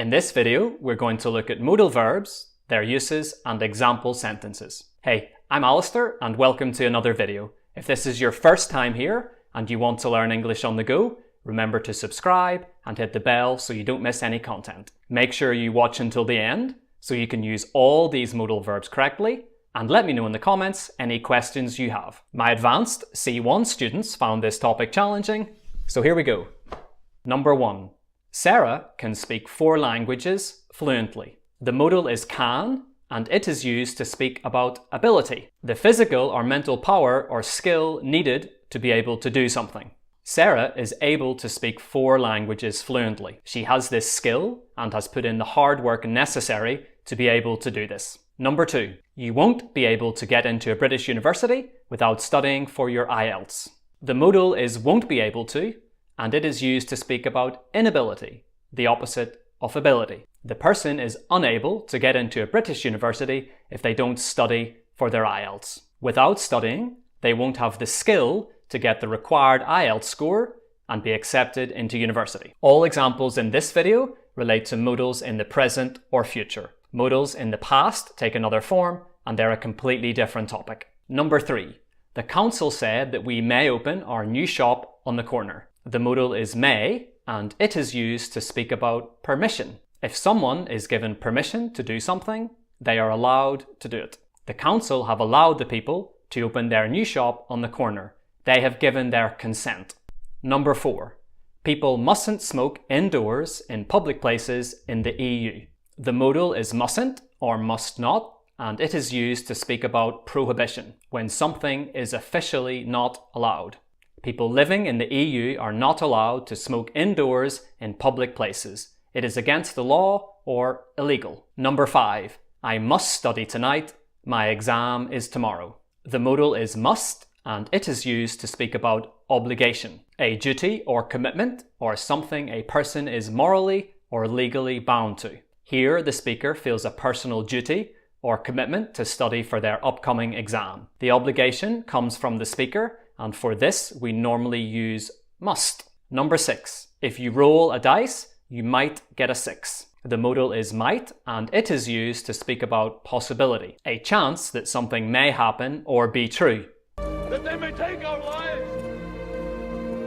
In this video, we're going to look at modal verbs, their uses, and example sentences. Hey, I'm Alistair, and welcome to another video. If this is your first time here, and you want to learn English on the go, remember to subscribe and hit the bell so you don't miss any content. Make sure you watch until the end, so you can use all these modal verbs correctly, and let me know in the comments any questions you have. My advanced C1 students found this topic challenging, so here we go. Number 1. Sarah can speak 4 languages fluently. The modal is can, and it is used to speak about ability, the physical or mental power or skill needed to be able to do something. Sarah is able to speak 4 languages fluently. She has this skill and has put in the hard work necessary to be able to do this. Number 2. You won't be able to get into a British university without studying for your IELTS. The modal is won't be able to, and it is used to speak about inability, the opposite of ability. The person is unable to get into a British university if they don't study for their IELTS. Without studying, they won't have the skill to get the required IELTS score and be accepted into university. All examples in this video relate to modals in the present or future. Modals in the past take another form, and they're a completely different topic. Number 3. The council said that we may open our new shop on the corner. The modal is may, and it is used to speak about permission. If someone is given permission to do something, they are allowed to do it. The council have allowed the people to open their new shop on the corner. They have given their consent. Number 4. People mustn't smoke indoors in public places in the EU. The modal is mustn't or must not, and it is used to speak about prohibition, when something is officially not allowed. People living in the EU are not allowed to smoke indoors in public places. It is against the law or illegal. Number 5. I must study tonight. My exam is tomorrow. The modal is must, and it is used to speak about obligation, a duty or commitment, or something a person is morally or legally bound to. Here, the speaker feels a personal duty or commitment to study for their upcoming exam. The obligation comes from the speaker, and for this, we normally use must. Number 6. If you roll a dice, you might get a 6. The modal is might, and it is used to speak about possibility, a chance that something may happen or be true. That they may take our lives,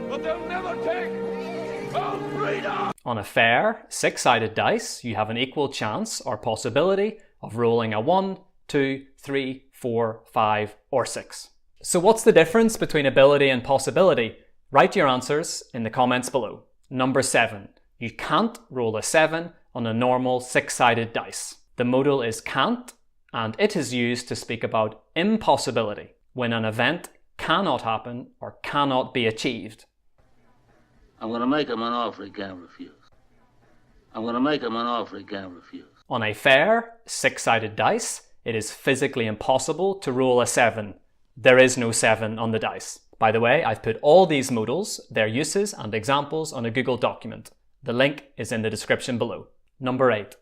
but they'll never take our freedom! On a fair, 6-sided dice, you have an equal chance or possibility of rolling a 1, 2, 3, 4, 5, or 6. So what's the difference between ability and possibility? Write your answers in the comments below. Number 7. You can't roll a 7 on a normal 6-sided dice. The modal is can't, and it is used to speak about impossibility, when an event cannot happen or cannot be achieved. I'm going to make him an offer he can't refuse. I'm going to make him an offer he can't refuse. On a fair, 6-sided dice, it is physically impossible to roll a 7. There is no 7 on the dice. By the way, I've put all these modals, their uses and examples on a Google document. The link is in the description below. Number 8.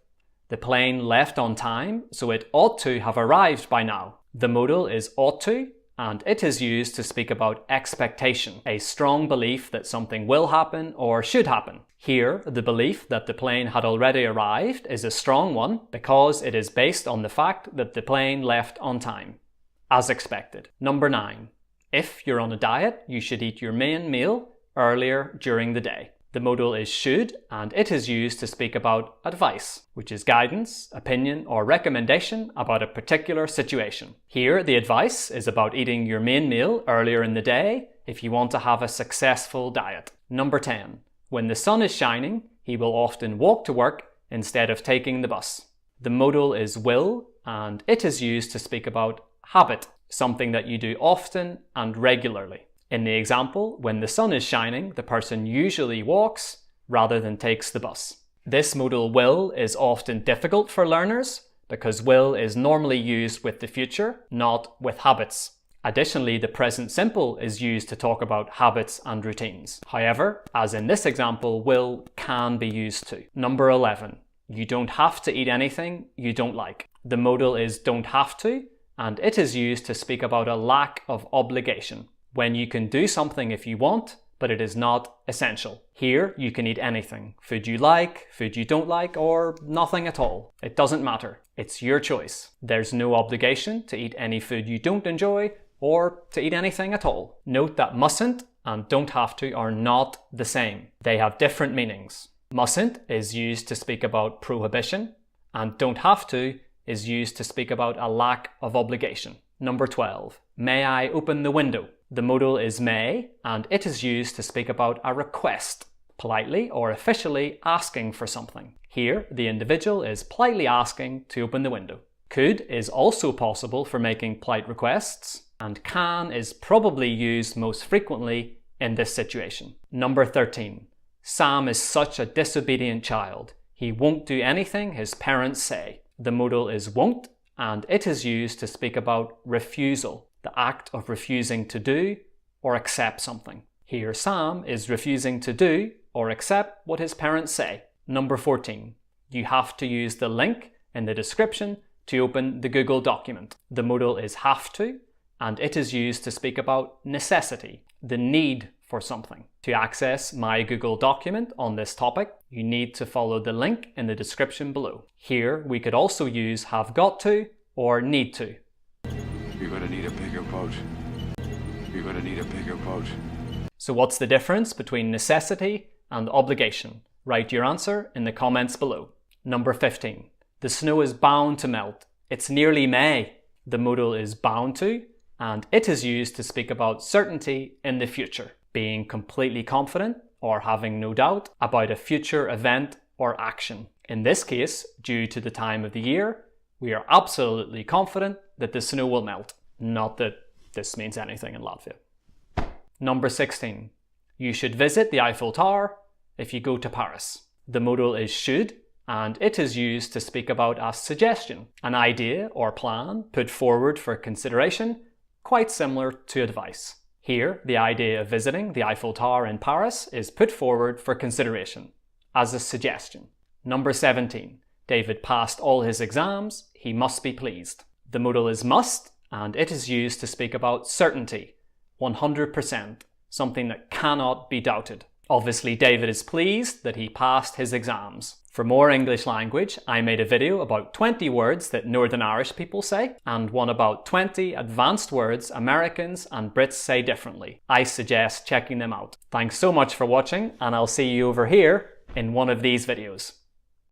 The plane left on time, so it ought to have arrived by now. The modal is ought to, and it is used to speak about expectation, a strong belief that something will happen or should happen. Here, the belief that the plane had already arrived is a strong one because it is based on the fact that the plane left on time, as expected. Number 9. If you're on a diet, you should eat your main meal earlier during the day. The modal is should, and it is used to speak about advice, which is guidance, opinion, or recommendation about a particular situation. Here, the advice is about eating your main meal earlier in the day if you want to have a successful diet. Number 10. When the sun is shining, he will often walk to work instead of taking the bus. The modal is will, and it is used to speak about habit, something that you do often and regularly. In the example, when the sun is shining, the person usually walks rather than takes the bus. This modal will is often difficult for learners because will is normally used with the future, not with habits. Additionally, the present simple is used to talk about habits and routines. However, as in this example, will can be used too. Number 11. You don't have to eat anything you don't like. The modal is don't have to, and it is used to speak about a lack of obligation, when you can do something if you want, but it is not essential. Here, you can eat anything. Food you like, food you don't like, or nothing at all. It doesn't matter. It's your choice. There's no obligation to eat any food you don't enjoy, or to eat anything at all. Note that mustn't and don't have to are not the same. They have different meanings. Mustn't is used to speak about prohibition, and don't have to is used to speak about a lack of obligation. Number 12. May I open the window? The modal is may, and it is used to speak about a request, politely or officially asking for something. Here, the individual is politely asking to open the window. Could is also possible for making polite requests, and can is probably used most frequently in this situation. Number 13. Sam is such a disobedient child. He won't do anything his parents say. The modal is won't, and it is used to speak about refusal, the act of refusing to do or accept something. Here, Sam is refusing to do or accept what his parents say. Number 14. You have to use the link in the description to open the Google document. The modal is have to, and it is used to speak about necessity, the need for something. To access my Google document on this topic, you need to follow the link in the description below. Here, we could also use have got to or need to. You're gonna need a bigger boat. You're gonna need a bigger boat. So what's the difference between necessity and obligation? Write your answer in the comments below. Number 15. The snow is bound to melt. It's nearly May. The modal is bound to, and it is used to speak about certainty in the future, being completely confident or having no doubt about a future event or action. In this case, due to the time of the year, we are absolutely confident that the snow will melt. Not that this means anything in Latvia. Number 16. You should visit the Eiffel Tower if you go to Paris. The modal is should, and it is used to speak about a suggestion, an idea or plan put forward for consideration, quite similar to advice. Here, the idea of visiting the Eiffel Tower in Paris is put forward for consideration, as a suggestion. Number 17. David passed all his exams, he must be pleased. The modal is must, and it is used to speak about certainty, 100%, something that cannot be doubted. Obviously, David is pleased that he passed his exams. For more English language, I made a video about 20 words that Northern Irish people say, and one about 20 advanced words Americans and Brits say differently. I suggest checking them out. Thanks so much for watching, and I'll see you over here in one of these videos.